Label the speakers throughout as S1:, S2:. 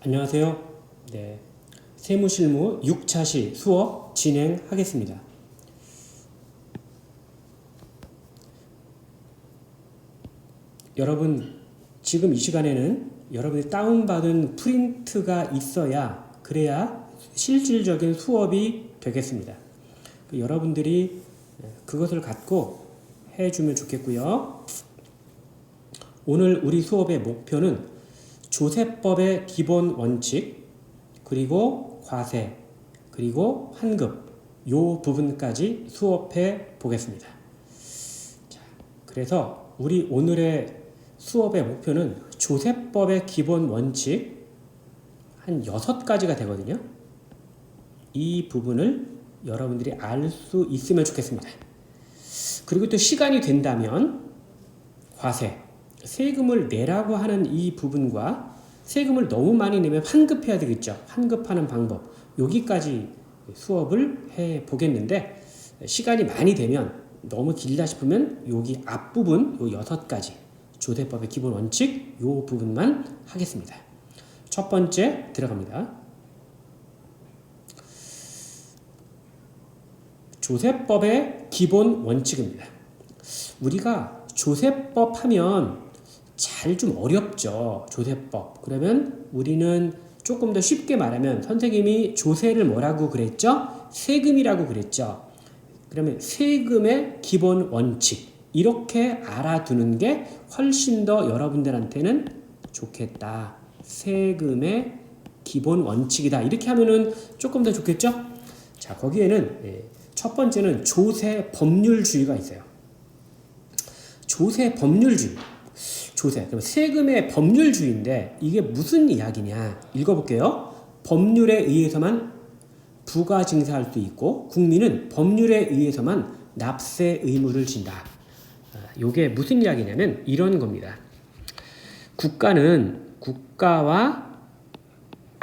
S1: 안녕하세요. 네, 세무실무 6차시 수업 진행하겠습니다. 여러분, 지금 이 시간에는 여러분이 다운받은 프린트가 있어야 그래야 실질적인 수업이 되겠습니다. 여러분들이 그것을 갖고 해주면 좋겠고요. 오늘 우리 수업의 목표는 조세법의 기본 원칙, 그리고 과세, 그리고 환급 요 부분까지 수업해 보겠습니다. 자, 그래서 우리 오늘의 수업의 목표는 조세법의 기본 원칙 한 6가지가 되거든요. 이 부분을 여러분들이 알 수 있으면 좋겠습니다. 그리고 또 시간이 된다면 과세, 세금을 내라고 하는 이 부분과 세금을 너무 많이 내면 환급해야 되겠죠. 환급하는 방법, 여기까지 수업을 해 보겠는데, 시간이 많이 되면 너무 길다 싶으면 여기 앞부분 요 6가지 조세법의 기본 원칙 요 부분만 하겠습니다. 첫 번째 들어갑니다. 조세법의 기본 원칙입니다. 우리가 조세법 하면 잘 좀 어렵죠. 조세법. 그러면 우리는 조금 더 쉽게 말하면 선생님이 조세를 뭐라고 그랬죠? 세금이라고 그랬죠. 그러면 세금의 기본 원칙 이렇게 알아두는 게 훨씬 더 여러분들한테는 좋겠다. 세금의 기본 원칙이다. 이렇게 하면은 조금 더 좋겠죠? 자, 거기에는 첫 번째는 조세 법률주의가 있어요. 조세 법률주의. 조세, 그럼 세금의 법률주의인데 이게 무슨 이야기냐? 읽어볼게요. 법률에 의해서만 부가 징사할 수 있고 국민은 법률에 의해서만 납세 의무를 진다. 이게 무슨 이야기냐면 이런 겁니다. 국가와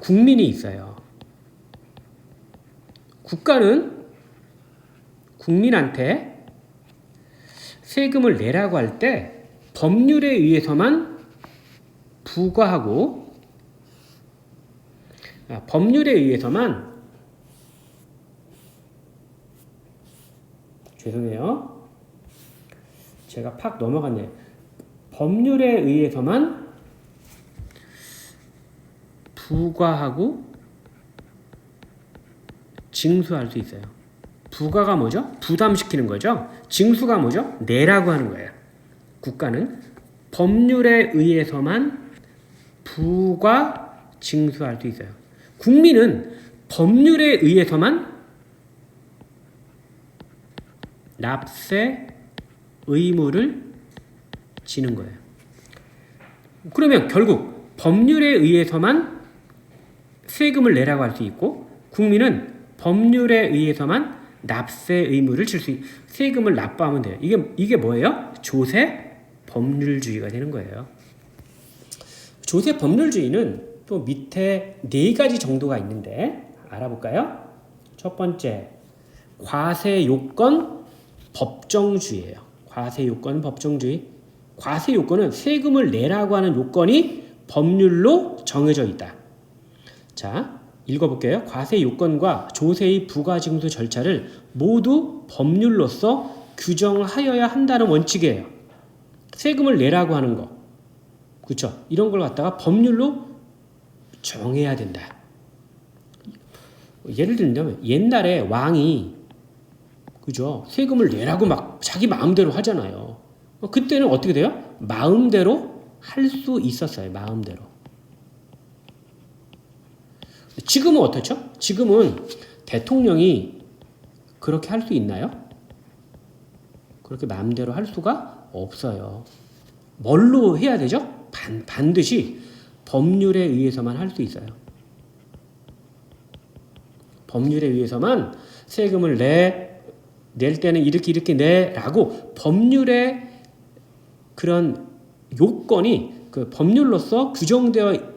S1: 국민이 있어요. 국가는 국민한테 세금을 내라고 할 때 법률에 의해서만 부과하고 법률에 의해서만 죄송해요. 제가 팍 넘어갔네요. 법률에 의해서만 부과하고 징수할 수 있어요. 부과가 뭐죠? 부담시키는 거죠. 징수가 뭐죠? 내라고 하는 거예요. 국가는 법률에 의해서만 부과 징수할 수 있어요. 국민은 법률에 의해서만 납세 의무를 지는 거예요. 그러면 결국 법률에 의해서만 세금을 내라고 할 수 있고 국민은 법률에 의해서만 납세 의무를 질 수 있고 세금을 납부하면 돼요. 이게 뭐예요? 조세 법률주의가 되는 거예요. 조세 법률주의는 또 밑에 4가지 정도가 있는데 알아볼까요? 첫 번째, 과세요건 법정주의예요. 과세요건 법정주의. 과세요건은 세금을 내라고 하는 요건이 법률로 정해져 있다. 자, 읽어볼게요. 과세요건과 조세의 부과징수 절차를 모두 법률로서 규정하여야 한다는 원칙이에요. 세금을 내라고 하는 거. 그렇죠? 이런 걸 갖다가 법률로 정해야 된다. 예를 들면 옛날에 왕이 그죠? 세금을 내라고 막 자기 마음대로 하잖아요. 그때는 어떻게 돼요? 마음대로 할 수 있었어요. 마음대로. 지금은 어떻죠? 지금은 대통령이 그렇게 할 수 있나요? 그렇게 마음대로 할 수가 없어요. 뭘로 해야 되죠? 반드시 법률에 의해서만 할 수 있어요. 법률에 의해서만 세금을 낼 때는 이렇게 내라고 법률의 그런 요건이 그 법률로서 규정되어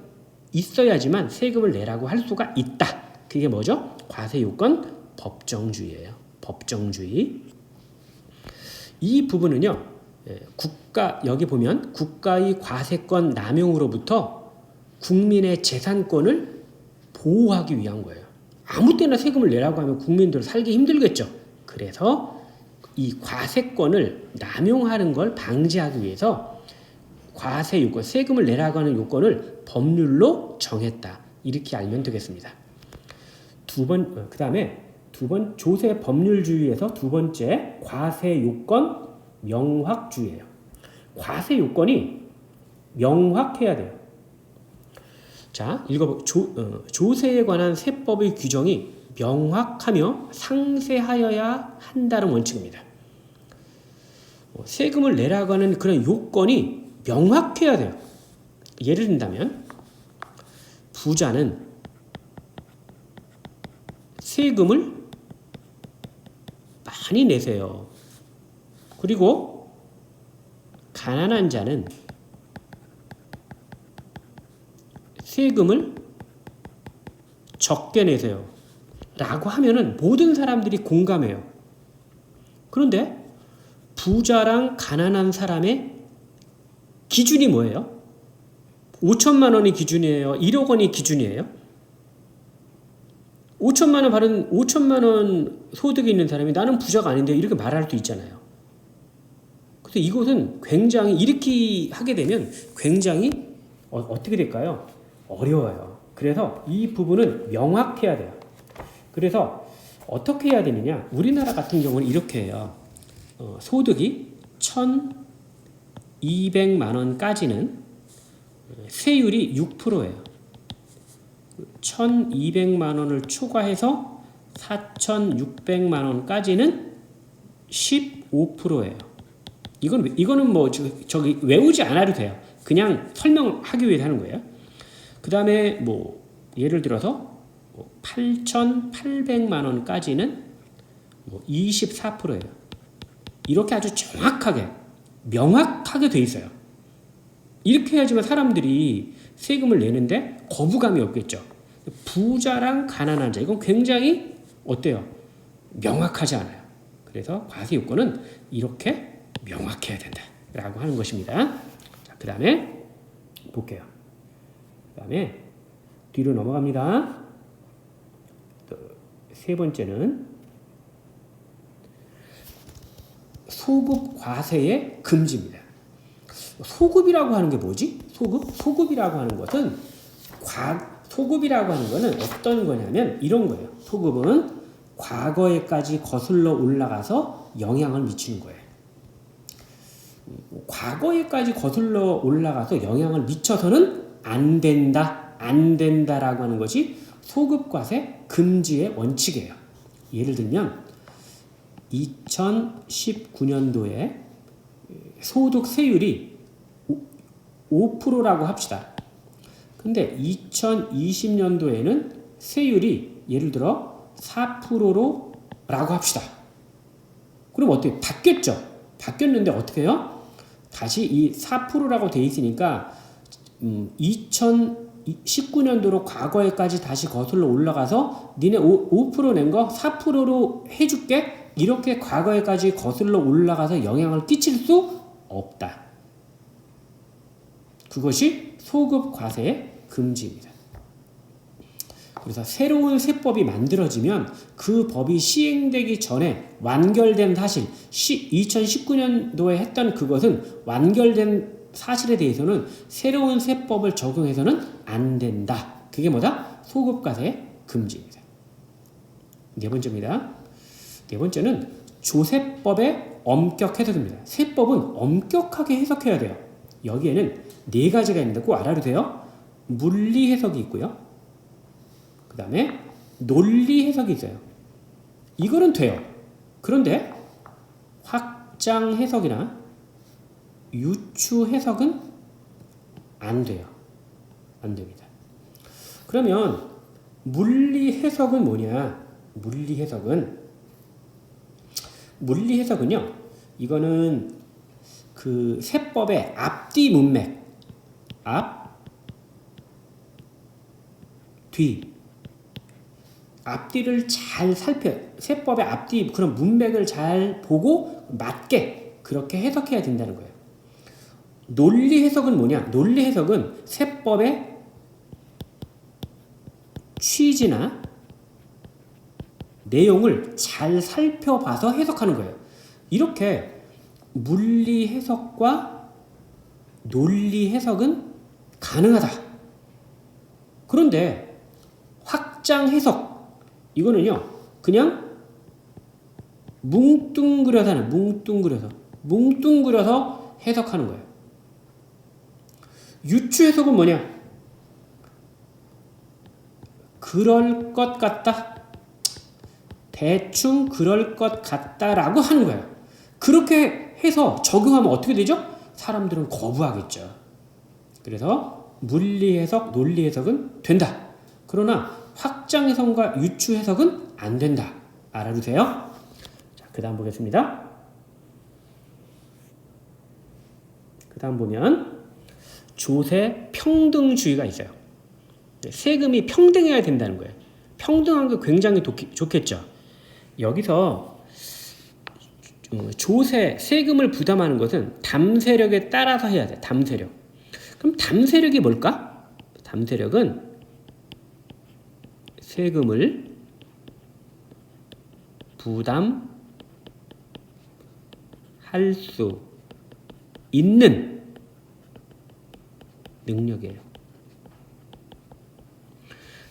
S1: 있어야지만 세금을 내라고 할 수가 있다. 그게 뭐죠? 과세요건 법정주의예요. 법정주의. 이 부분은요. 국가 여기 보면 국가의 과세권 남용으로부터 국민의 재산권을 보호하기 위한 거예요. 아무 때나 세금을 내라고 하면 국민들 살기 힘들겠죠. 그래서 이 과세권을 남용하는 걸 방지하기 위해서 과세 요건, 세금을 내라고 하는 요건을 법률로 정했다. 이렇게 알면 되겠습니다. 그다음에 두 번 조세 법률주의에서 두 번째 과세 요건 명확주의예요. 과세 요건이 명확해야 돼요. 자, 조세에 관한 세법의 규정이 명확하며 상세하여야 한다는 원칙입니다. 세금을 내라고 하는 그런 요건이 명확해야 돼요. 예를 든다면 부자는 세금을 많이 내세요. 그리고 가난한 자는 세금을 적게 내세요. 라고 하면은 모든 사람들이 공감해요. 그런데 부자랑 가난한 사람의 기준이 뭐예요? 5천만 원이 기준이에요? 1억 원이 기준이에요? 5천만 원 소득이 있는 사람이 나는 부자가 아닌데 이렇게 말할 수 있잖아요. 그래서 이것은 굉장히 이렇게 하게 되면 굉장히 어떻게 될까요? 어려워요. 그래서 이 부분은 명확해야 돼요. 그래서 어떻게 해야 되느냐? 우리나라 같은 경우는 이렇게 해요. 소득이 1,200만 원까지는 세율이 6%예요. 1,200만 원을 초과해서 4,600만 원까지는 15%예요. 이거는 뭐 저기 외우지 않아도 돼요. 그냥 설명하기 위해서 하는 거예요. 그 다음에 뭐 예를 들어서 8,800만 원까지는 뭐 24%예요. 이렇게 아주 정확하게 명확하게 돼 있어요. 이렇게 해야지만 사람들이 세금을 내는데 거부감이 없겠죠. 부자랑 가난한 자 이건 굉장히 어때요? 명확하지 않아요. 그래서 과세 요건은 이렇게 명확해야 된다라고 하는 것입니다. 자, 그 다음에 볼게요. 그 다음에 뒤로 넘어갑니다. 세 번째는 소급 과세의 금지입니다. 소급이라고 하는 게 뭐지? 소급이라고 하는 것은 소급이라고 하는 것은 어떤 거냐면 이런 거예요. 소급은 과거에까지 거슬러 올라가서 영향을 미치는 거예요. 과거에까지 거슬러 올라가서 영향을 미쳐서는 안 된다라고 하는 것이 소급과세 금지의 원칙이에요. 예를 들면 2019년도에 소득세율이 5%라고 합시다. 근데 2020년도에는 세율이 예를 들어 4%라고 합시다. 그럼 어떻게 바뀌었죠? 바뀌었는데 어떻게 해요? 다시 이 4%라고 돼 있으니까 2019년도로 과거에까지 다시 거슬러 올라가서 니네 5% 낸 거 4%로 해줄게. 이렇게 과거에까지 거슬러 올라가서 영향을 끼칠 수 없다. 그것이 소급 과세의 금지입니다. 그래서 새로운 세법이 만들어지면 그 법이 시행되기 전에 완결된 사실, 2019년도에 했던 그것은 완결된 사실에 대해서는 새로운 세법을 적용해서는 안 된다. 그게 뭐다? 소급 과세의 금지입니다. 네 번째입니다. 네 번째는 조세법의 엄격 해석입니다. 세법은 엄격하게 해석해야 돼요. 여기에는 네 가지가 있는데 꼭 알아도 돼요. 물리 해석이 있고요. 그 다음에 논리 해석이 있어요. 이거는 돼요. 그런데 확장 해석이나 유추 해석은 안 돼요. 안 됩니다. 그러면 물리 해석은 뭐냐? 물리 해석은요. 이거는 그 세법의 앞뒤 문맥, 앞뒤를 잘 세법의 앞뒤 그런 문맥을 잘 보고 맞게 그렇게 해석해야 된다는 거예요. 논리 해석은 뭐냐? 논리 해석은 세법의 취지나 내용을 잘 살펴봐서 해석하는 거예요. 이렇게 물리 해석과 논리 해석은 가능하다. 그런데 확장 해석, 이거는요, 그냥 뭉뚱그려서 해석하는 거예요. 유추 해석은 뭐냐? 그럴 것 같다. 대충 그럴 것 같다라고 하는 거예요. 그렇게 해서 적용하면 어떻게 되죠? 사람들은 거부하겠죠. 그래서 물리 해석, 논리 해석은 된다. 그러나 확장 해석과 유추 해석은 안 된다. 알아두세요. 자, 그 다음 보겠습니다. 그 다음 보면 조세 평등주의가 있어요. 세금이 평등해야 된다는 거예요. 평등한 게 굉장히 좋겠죠. 여기서 조세, 세금을 부담하는 것은 담세력에 따라서 해야 돼. 담세력. 그럼 담세력이 뭘까? 담세력은 세금을 부담할 수 있는 능력이에요.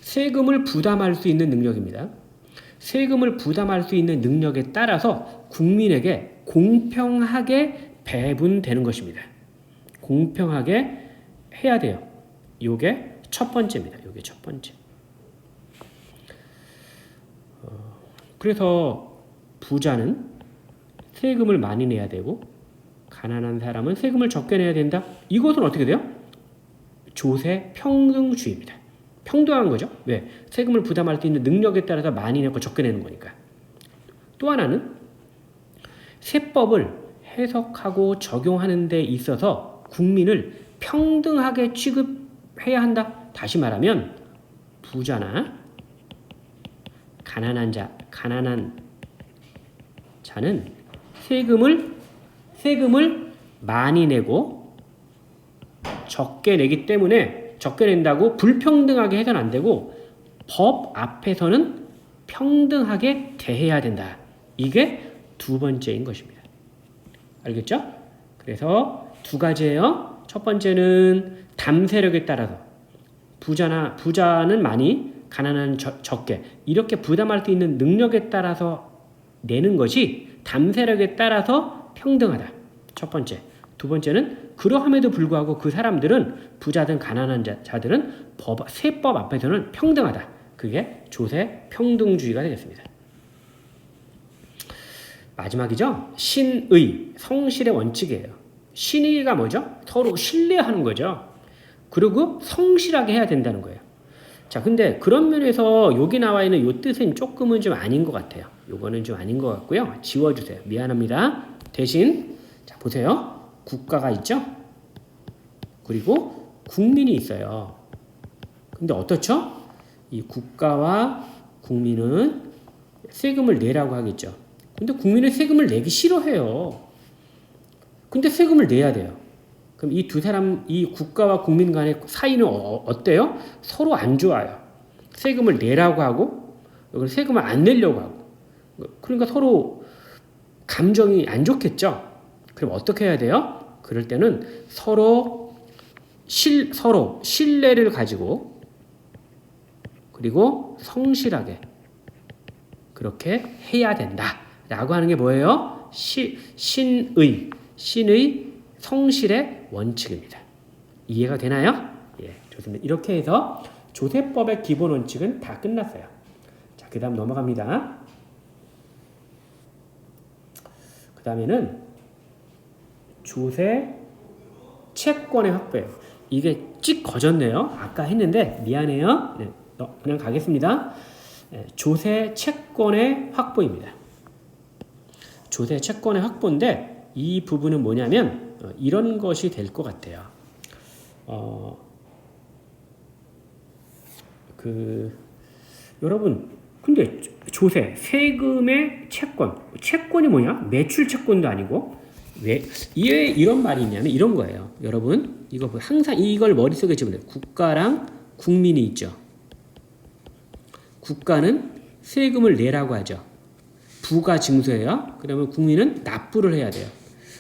S1: 세금을 부담할 수 있는 능력입니다. 세금을 부담할 수 있는 능력에 따라서 국민에게 공평하게 배분되는 것입니다. 공평하게 해야 돼요. 요게 첫 번째입니다. 요게 첫 번째. 그래서 부자는 세금을 많이 내야 되고 가난한 사람은 세금을 적게 내야 된다. 이것은 어떻게 돼요? 조세 평등주의입니다. 평등한 거죠. 왜? 세금을 부담할 수 있는 능력에 따라서 많이 내고 적게 내는 거니까. 또 하나는 세법을 해석하고 적용하는 데 있어서 국민을 평등하게 취급해야 한다. 다시 말하면 부자나 가난한 자는 세금을 많이 내고 적게 내기 때문에 적게 낸다고 불평등하게 해서는 안 되고 법 앞에서는 평등하게 대해야 된다. 이게 두 번째인 것입니다. 알겠죠? 그래서 두 가지예요. 첫 번째는 담세력에 따라서 부자는 많이 가난한 적게 이렇게 부담할 수 있는 능력에 따라서 내는 것이 담세력에 따라서 평등하다. 첫 번째. 두 번째는 그러함에도 불구하고 그 사람들은 부자든 가난한 자들은 세법 앞에서는 평등하다. 그게 조세 평등주의가 되겠습니다. 마지막이죠. 신의, 성실의 원칙이에요. 신의가 뭐죠? 서로 신뢰하는 거죠. 그리고 성실하게 해야 된다는 거예요. 자, 근데 그런 면에서 여기 나와 있는 요 뜻은 조금은 좀 아닌 것 같아요. 요거는 좀 아닌 것 같고요. 지워주세요. 미안합니다. 대신 자 보세요. 국가가 있죠? 그리고 국민이 있어요. 근데 어떻죠? 이 국가와 국민은 세금을 내라고 하겠죠. 근데 국민은 세금을 내기 싫어해요. 근데 세금을 내야 돼요. 그럼 이 두 사람, 이 국가와 국민 간의 사이는 어때요? 서로 안 좋아요. 세금을 내라고 하고, 여기 세금을 안 내려고 하고. 그러니까 서로 감정이 안 좋겠죠? 그럼 어떻게 해야 돼요? 그럴 때는 서로 신뢰를 가지고, 그리고 성실하게 그렇게 해야 된다. 라고 하는 게 뭐예요? 신의 성실의 원칙입니다. 이해가 되나요? 예, 좋습니다. 이렇게 해서 조세법의 기본 원칙은 다 끝났어요. 자, 그 다음 넘어갑니다. 그 다음에는 조세 채권의 확보예요. 이게 찍 거졌네요. 아까 했는데 미안해요. 네, 그냥 가겠습니다. 조세 채권의 확보입니다. 조세 채권의 확보인데 이 부분은 뭐냐면 이런 것이 될 것 같아요. 여러분, 근데 조세, 세금의 채권이 뭐냐? 매출 채권도 아니고 왜 이런 말이 있냐면 이런 거예요. 여러분, 이거 항상 이걸 머릿속에 집어넣어요. 국가랑 국민이 있죠. 국가는 세금을 내라고 하죠. 부가 징수예요. 그러면 국민은 납부를 해야 돼요.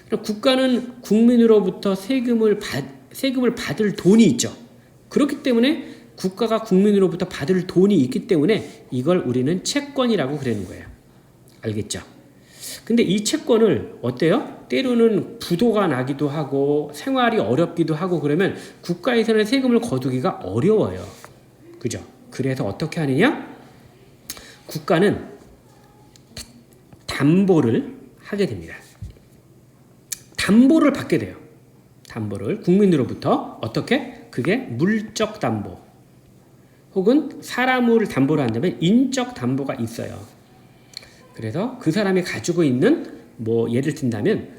S1: 그럼 국가는 국민으로부터 세금을 받을 돈이 있죠. 그렇기 때문에 국가가 국민으로부터 받을 돈이 있기 때문에 이걸 우리는 채권이라고 그러는 거예요. 알겠죠? 근데 이 채권을 어때요? 때로는 부도가 나기도 하고 생활이 어렵기도 하고 그러면 국가에서는 세금을 거두기가 어려워요. 그죠? 그래서 어떻게 하느냐? 국가는 담보를 하게 됩니다. 담보를 받게 돼요. 담보를 국민으로부터 어떻게? 그게 물적 담보 혹은 사람을 담보로 한다면 인적 담보가 있어요. 그래서 그 사람이 가지고 있는 뭐 예를 든다면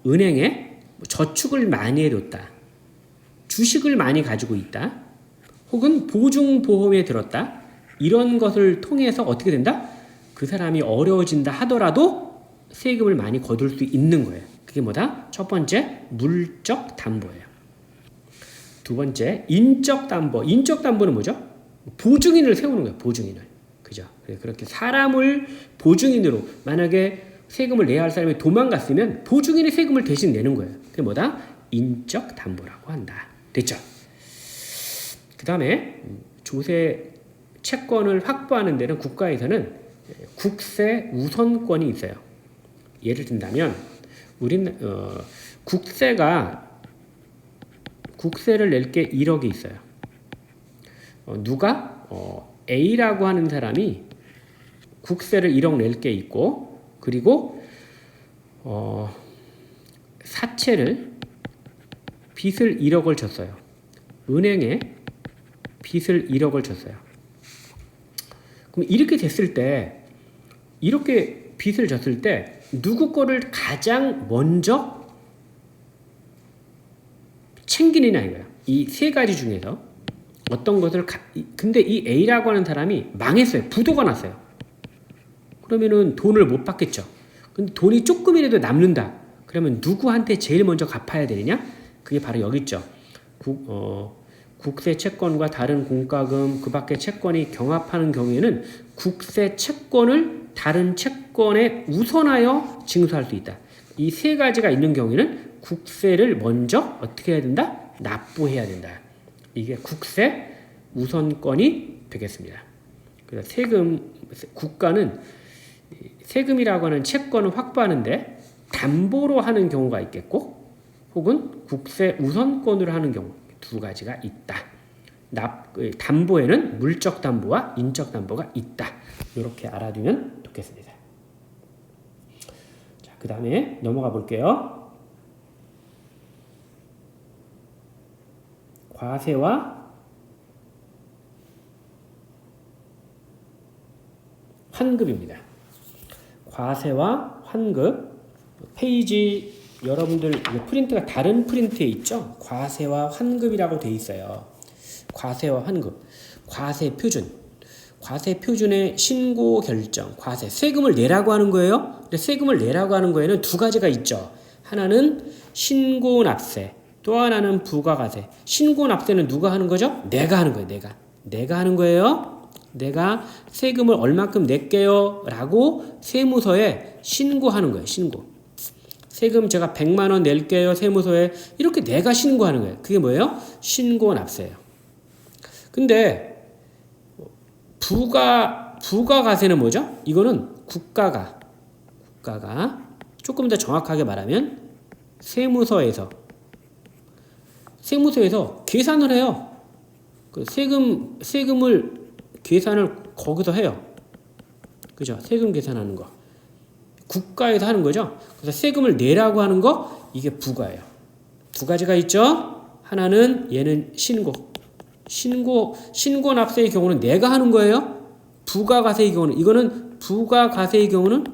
S1: 은행에 저축을 많이 해뒀다, 주식을 많이 가지고 있다, 혹은 보증보험에 들었다, 이런 것을 통해서 어떻게 된다? 그 사람이 어려워진다 하더라도 세금을 많이 거둘 수 있는 거예요. 그게 뭐다? 첫 번째, 물적 담보예요. 두 번째, 인적 담보. 인적 담보는 뭐죠? 보증인을 세우는 거예요. 보증인을. 그죠? 그렇게 사람을 보증인으로, 만약에 세금을 내야 할 사람이 도망갔으면 보증인이 세금을 대신 내는 거예요. 그게 뭐다? 인적 담보라고 한다. 됐죠? 그 다음에 조세 채권을 확보하는 데는 국가에서는 국세 우선권이 있어요. 예를 든다면 우리는 국세를 낼 게 1억이 있어요. 누가 A라고 하는 사람이 국세를 1억 낼 게 있고, 그리고 사채를 빚을 1억을 졌어요. 은행에 빚을 1억을 졌어요. 그럼 이렇게 됐을 때, 이렇게 빚을 졌을 때 누구 거를 가장 먼저 챙기느냐 이거야. 이 세 가지 중에서 어떤 것을 근데 이 A라고 하는 사람이 망했어요. 부도가 났어요. 그러면은 돈을 못 받겠죠. 근데 돈이 조금이라도 남는다. 그러면 누구한테 제일 먼저 갚아야 되느냐? 그게 바로 여기 있죠. 국세 채권과 다른 공과금 그 밖의 채권이 경합하는 경우에는 국세 채권을 다른 채권에 우선하여 징수할 수 있다. 이 세 가지가 있는 경우에는 국세를 먼저 어떻게 해야 된다? 납부해야 된다. 이게 국세 우선권이 되겠습니다. 그래서 국가는 세금이라고 하는 채권을 확보하는데 담보로 하는 경우가 있겠고, 혹은 국세 우선권으로 하는 경우, 두 가지가 있다. 담보에는 물적 담보와 인적 담보가 있다. 이렇게 알아두면 좋겠습니다. 자, 그 다음에 넘어가 볼게요. 과세와 환급입니다. 과세와 환급. 페이지 여러분들 프린트가 다른 프린트에 있죠? 과세와 환급이라고 돼 있어요. 과세와 환급. 과세 표준. 과세 표준의 신고 결정. 과세. 세금을 내라고 하는 거예요. 근데 세금을 내라고 하는 거에는 두 가지가 있죠. 하나는 신고 납세. 또 하나는 부가가세. 신고 납세는 누가 하는 거죠? 내가 하는 거예요. 내가 하는 거예요. 내가 세금을 얼마큼 낼게요 라고 세무서에 신고하는 거예요. 신고. 세금 제가 100만 원 낼게요 세무서에, 이렇게 내가 신고하는 거예요. 그게 뭐예요? 신고 납세예요. 근데 부가가세는 뭐죠? 이거는 국가가 조금 더 정확하게 말하면 세무서에서 계산을 해요. 그 세금을 계산을 거기서 해요. 그죠? 세금 계산하는 거. 국가에서 하는 거죠. 그래서 세금을 내라고 하는 거, 이게 부가예요. 두 가지가 있죠. 하나는 얘는 신고 납세의 경우는 내가 하는 거예요. 부가가세의 경우는, 이거는 부가가세의 경우는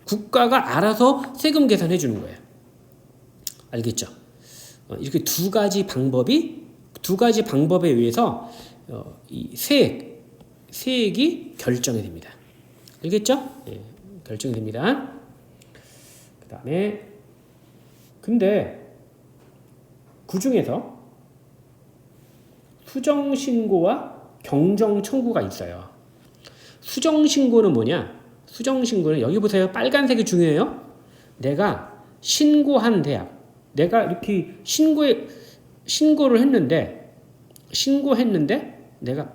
S1: 국가가 알아서 세금 계산해 주는 거예요. 알겠죠? 이렇게 두 가지 방법에 의해서 이 세액이 결정이 됩니다. 알겠죠? 예, 결정이 됩니다. 그 다음에 근데 그 중에서 수정 신고와 경정 청구가 있어요. 수정신고는 뭐냐? 수정신고는 여기 보세요. 빨간색이 중요해요. 내가 신고한 대학. 내가 이렇게 신고를 신고했는데 내가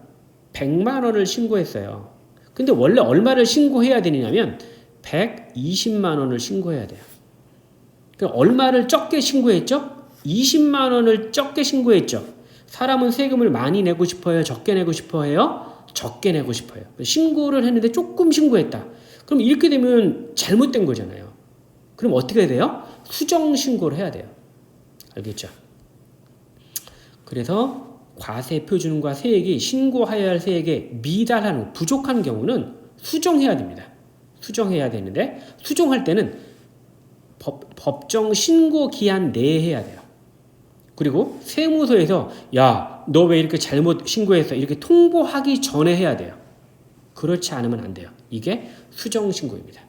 S1: 100만 원을 신고했어요. 근데 원래 얼마를 신고해야 되냐면 120만 원을 신고해야 돼요. 그럼 얼마를 적게 신고했죠? 20만 원을 적게 신고했죠. 사람은 세금을 많이 내고 싶어요? 적게 내고 싶어요? 적게 내고 싶어요. 신고를 했는데 조금 신고했다. 그럼 이렇게 되면 잘못된 거잖아요. 그럼 어떻게 해야 돼요? 수정 신고를 해야 돼요. 알겠죠? 그래서 과세 표준과 세액이 신고해야 할 세액에 미달하는 부족한 경우는 수정해야 됩니다. 수정해야 되는데 수정할 때는 법정 신고 기한 내에 해야 돼요. 그리고 세무서에서 야, 너 왜 이렇게 잘못 신고했어? 이렇게 통보하기 전에 해야 돼요. 그렇지 않으면 안 돼요. 이게 수정 신고입니다.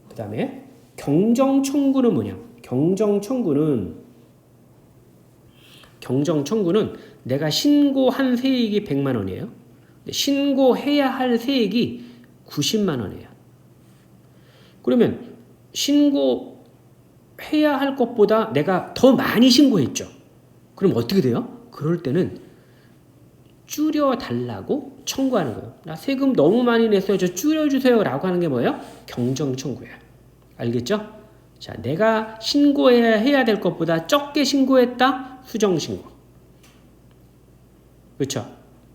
S1: 그 다음에 경정 청구는 뭐냐? 경정 청구는 내가 신고한 세액이 100만 원이에요. 신고해야 할 세액이 90만 원이에요. 그러면 신고해야 할 것보다 내가 더 많이 신고했죠. 그럼 어떻게 돼요? 그럴 때는 줄여달라고 청구하는 거예요. 나 세금 너무 많이 냈어요. 저 줄여주세요. 라고 하는 게 뭐예요? 경정 청구예요. 알겠죠? 자, 내가 신고해야 될 것보다 적게 신고했다? 수정 신고. 그렇죠?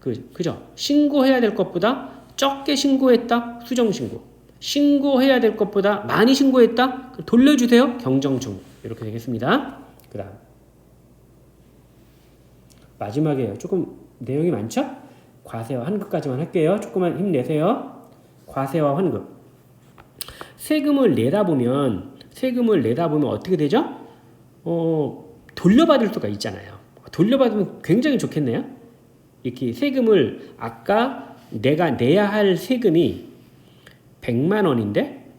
S1: 그죠? 신고해야 될 것보다 적게 신고했다? 수정 신고. 신고해야 될 것보다 많이 신고했다? 돌려주세요. 경정 청구. 이렇게 되겠습니다. 그 다음 마지막이에요. 조금 내용이 많죠? 과세와 환급까지만 할게요. 조금만 힘내세요. 과세와 환급. 세금을 내다 보면 어떻게 되죠? 돌려받을 수가 있잖아요. 돌려받으면 굉장히 좋겠네요. 이렇게 세금을 아까 내가 내야 할 세금이 100만 원인데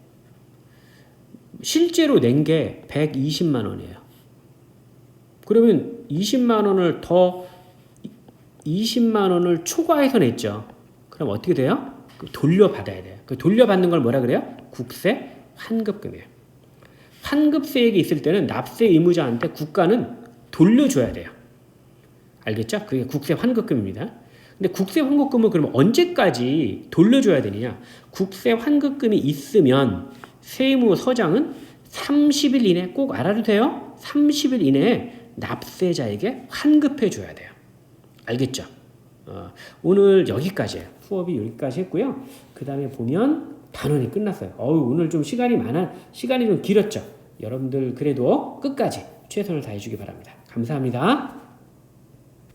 S1: 실제로 낸 게 120만 원이에요. 그러면 20만 원을 초과해서 냈죠. 그럼 어떻게 돼요? 돌려받아야 돼요. 그 돌려받는 걸 뭐라 그래요? 국세 환급금이에요. 환급세액이 있을 때는 납세 의무자한테 국가는 돌려줘야 돼요. 알겠죠? 그게 국세 환급금입니다. 근데 국세 환급금을 그러면 언제까지 돌려줘야 되느냐? 국세 환급금이 있으면 세무서장은 30일 이내 꼭 알아두세요. 30일 이내에 납세자에게 환급해 줘야 돼요. 알겠죠? 오늘 여기까지예요. 수업이 여기까지 했고요. 그 다음에 보면 단원이 끝났어요. 오늘 좀 시간이 좀 길었죠. 여러분들 그래도 끝까지 최선을 다해주기 바랍니다. 감사합니다.